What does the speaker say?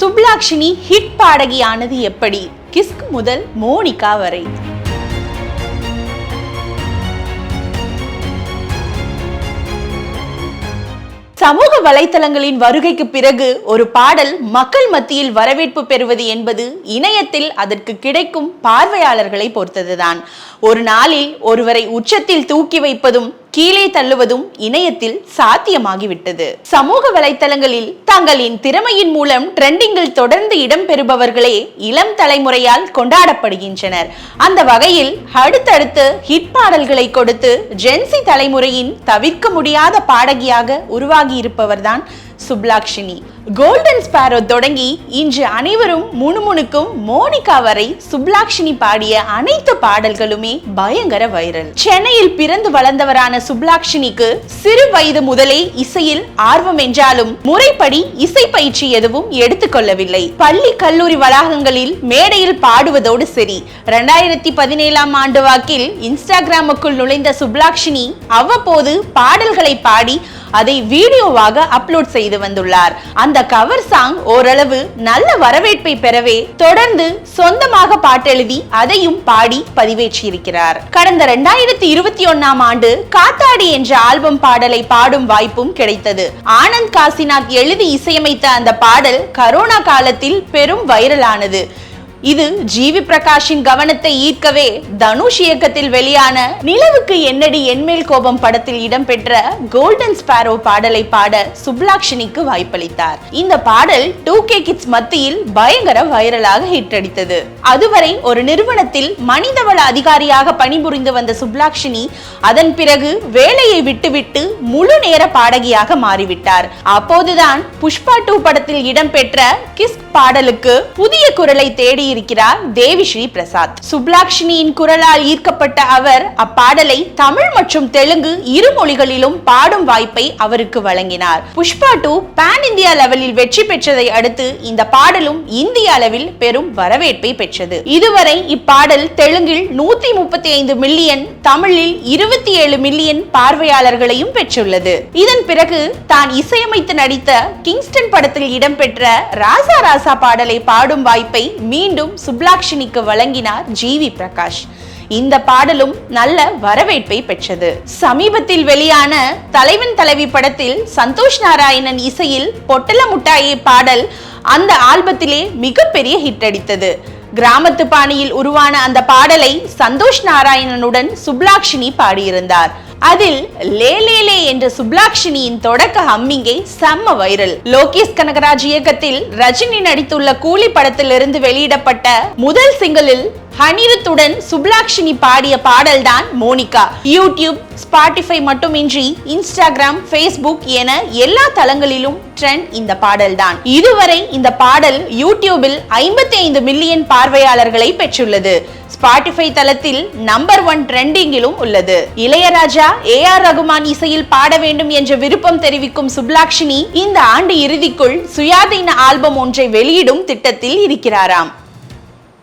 சுப்லாக்ஷினி hit பாடகியானது எப்படி? கிஸ்க் முதல் Monica வரை. சமூக வலைத்தளங்களின் வருகைக்கு பிறகு ஒரு பாடல் மக்கள் மத்தியில் வரவேற்பு பெறுவது என்பது இணையத்தில் அதற்கு கிடைக்கும் பார்வையாளர்களை பொறுத்ததுதான். ஒரு நாளில் ஒருவரை உச்சத்தில் தூக்கி வைப்பதும் கீழே தள்ளுவதும் இணையத்தில் சாத்தியமாகிவிட்டது. சமூக வலைத்தளங்களில் தங்களின் திறமையின் மூலம் ட்ரெண்டிங்கில் தொடர்ந்து இடம்பெறுபவர்களே இளம் தலைமுறையால் கொண்டாடப்படுகின்றனர். அந்த வகையில் அடுத்தடுத்து ஹிட் பாடல்களை கொடுத்து ஜென்சி தலைமுறையின் தவிர்க்க முடியாத பாடகியாக உருவாகி இருப்பவர்தான் சுப்லாக்ஷினி. கோல்டன் ஸ்பாரோ தொடங்கி இன்று அனைவரும் முணுமுணுக்கும் மோனிகா வரை சுப்லாக்ஷினி பாடிய அனைத்து பாடல்களுமே பயங்கர வைரல். சென்னையில் பிறந்து வளர்ந்தவரான சுப்லாக்ஷினிக்கு சிறு வயது முதலே இசையில் ஆர்வம் என்றாலும் முறைப்படி இசை பயிற்சி எதுவும் எடுத்துக்கொள்ளவில்லை. பள்ளி கல்லூரி வளாகங்களில் மேடையில் பாடுவதோடு சரி. 2017ஆம் ஆண்டு வாக்கில் இன்ஸ்டாகிராமுக்குள் நுழைந்த சுப்லாக்ஷினி அவ்வப்போது பாடல்களை பாடி அதை வீடியோவாக அப்லோட் செய்து வந்துள்ளார். அந்த கவர் சாங் ஓரளவு நல்ல வரவேற்பை பெறவே தொடர்ந்து சொந்தமாக பாட்டெழுதி அதையும் பாடி பதிவேற்றியிருக்கிறார். கடந்த 2021ஆம் ஆண்டு காத்தாடி என்ற ஆல்பம் பாடலை பாடும் வாய்ப்பும் கிடைத்தது. ஆனந்த் காசிநாத் எழுதி இசையமைத்த அந்த பாடல் கரோனா காலத்தில் பெரும் வைரலானது. இது ஜிவி பிரகாஷின் கவனத்தை ஈர்க்கவே தனுஷ் இயக்கத்தில் வெளியான நிலவுக்கு என்னடி என்மேல் கோபம் படத்தில் இடம்பெற்ற கோல்டன் ஸ்பாரோ பாடலை பாட சுப்லாக்ஷினிக்கு வாய்ப்பளித்தார். இந்த பாடல் 2K கிட்ஸ் மத்தியில் பயங்கர வைரலாக ஹிட் அடித்தது. அதுவரை ஒரு நிறுவனத்தில் மனிதவள அதிகாரியாக பணிபுரிந்து வந்த சுப்லாக்ஷினி அதன் பிறகு வேலையை விட்டுவிட்டு முழு நேர பாடகியாக மாறிவிட்டார். அப்போதுதான் புஷ்பா 2 படத்தில் இடம்பெற்ற கிஸ் பாடலுக்கு புதிய குரலை தேடி இருக்கிறார் தேவிஸ்ரீ பிரசாத். சுப்லாக்ஷினியின் குரலால் ஈர்க்கப்பட்ட அவர் அப்பாடலை தமிழ் மற்றும் தெலுங்கு இரு மொழிகளிலும் பாடும் வாய்ப்பை அவருக்கு வழங்கினார். புஷ்பா 2 பான் இந்தியா லெவலில் வெற்றி பெற்றதை அடுத்து இந்த பாடலும் இந்திய அளவில் பெரும் வரவேற்பை பெற்றது. இதுவரை இப்பாடல் தெலுங்கில் 135 மில்லியன், தமிழில் 27 மில்லியன் பார்வையாளர்களையும் பெற்றுள்ளது. இதன் பிறகு தான் இசையமைத்து நடித்த கிங்ஸ்டன் படத்தில் இடம்பெற்ற ராசா ராசா பாடலை பாடும் வாய்ப்பை மீண்டும் சுப்லாக்ஷினிக்கு வழங்கினார் ஜிவி பிரகாஷ். இந்த பாடலும் நல்ல வரவேற்பை பெற்றது. சமீபத்தில் வெளியான தலைவன் தலைவி படத்தில் சந்தோஷ் நாராயணன் இசையில் பொட்டல முட்டாயே பாடல் அந்த ஆல்பத்திலே மிகப்பெரிய ஹிட் அடித்தது. கிராமத்து பாணியில் உருவான அந்த பாடலை சந்தோஷ் நாராயணனுடன் சுப்லாக்ஷினி பாடியிருந்தார். அதில் லே லே லே என்ற சுப்லாக்ஷினியின் தொடக்க ஹம்மிங்கே செம்ம வைரல். லோகேஷ் கனகராஜ் இயக்கத்தில் ரஜினி நடித்துள்ள கூலி படத்திலிருந்து வெளியிடப்பட்ட முதல் சிங்கிளில் அனிருத்துடன் சுப்லாக்ஷினி பாடிய பாடல்தான் மோனிகா. யூடியூப், ஸ்பாட்டிஃபை மட்டுமின்றி இன்ஸ்டாகிராம், ஃபேஸ்புக் என எல்லா தளங்களிலும் ட்ரெண்ட் இந்த பாடல்தான். இதுவரை இந்த பாடல் யூடியூபில் 55 மில்லியன் பார்வையாளர்களை பெற்றுள்ளது. ஸ்பாட்டிஃபை தளத்தில் நம்பர் 1 ட்ரெண்டிங்கிலும் உள்ளது. இளையராஜா, AR ரகுமான் இசையில் பாட வேண்டும் என்ற விருப்பம் தெரிவிக்கும் சுப்லாக்ஷினி இந்த ஆண்டு இறுதிக்குள் சுயாதீன ஆல்பம் ஒன்றை வெளியிடும் திட்டத்தில் இருக்கிறாராம்.